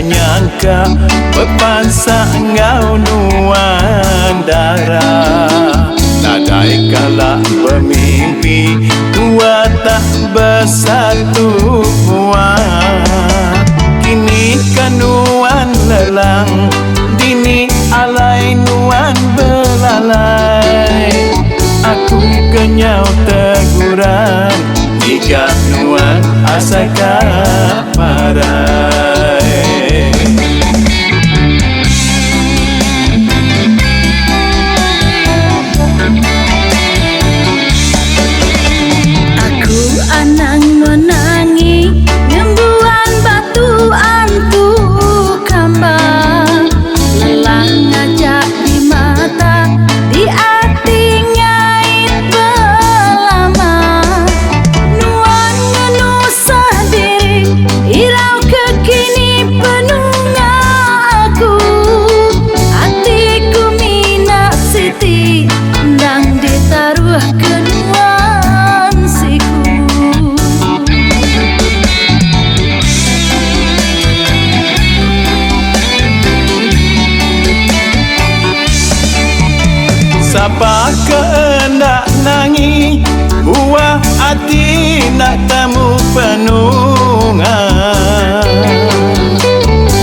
nyangka pepansa ngau nuan darah. Nadai kala bermimpi dua tak bersatu kini kanuan lelang dini alai nuan belalai. Aku kenyau teguran jika nuan asa kaparai. Aku anang menangi nyembuhan batu antu kambang, lelang ngajak di mata di hati ngait belama. Nuan ngenusah diri irau kekini penunga aku, hatiku mina siti ndang ditaruh kenuan siku. Siapa keendak nangi buah hati nak temu penungan.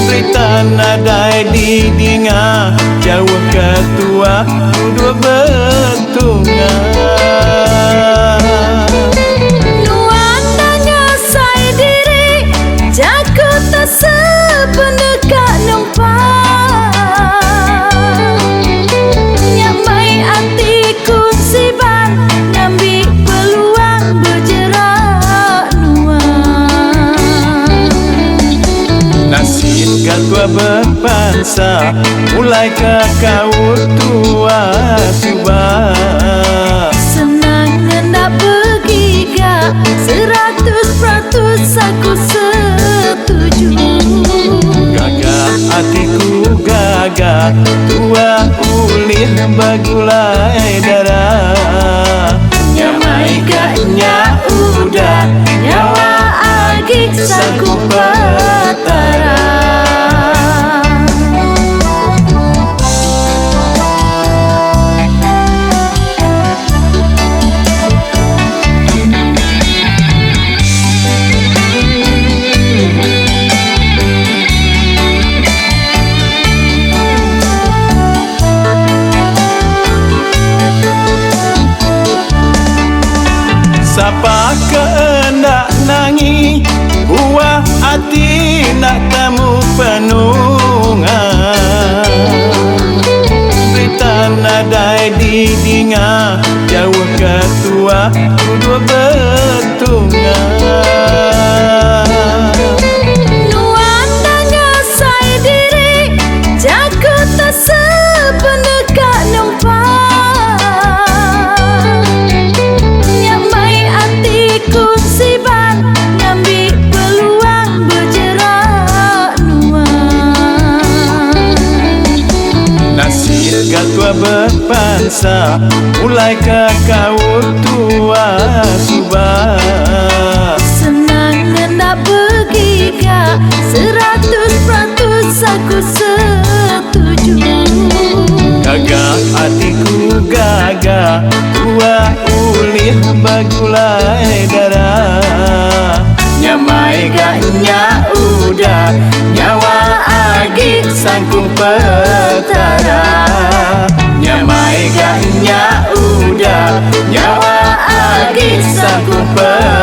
Berita nadai didinga jauh ketua dua betungan. Nuan tanya saya diri jago tak sependekat numpang, nyamai hatiku siban ngambil peluang bergerak nuan. Nasib gatua berpansa mulai ke kau tua subah. Senang hendak pergi gak 100% aku setuju. Gagah hatiku gagah tua ulih bagulai darah. Nyamai gaknya udah Nyawa agi sanggup petara. Siapa keendak nangi buah hati nak temu penungan. Berita nadai didinga jauh ketua dua betungan. Nuan tanya saya diri jago tak sependekat numpang, nyamai hatiku siban ngambil peluang bergerak nuan. Nasib gatua berpansa mulai ke kau tua subah. Senang hendak pergi gak 100% aku setuju. Gagah hatiku gagah tua ulih bagulai darah. Nyamai gaknya udah nyawa agi sangkung petara. Nyamai gaknya udah nyawa agi sangkung petara.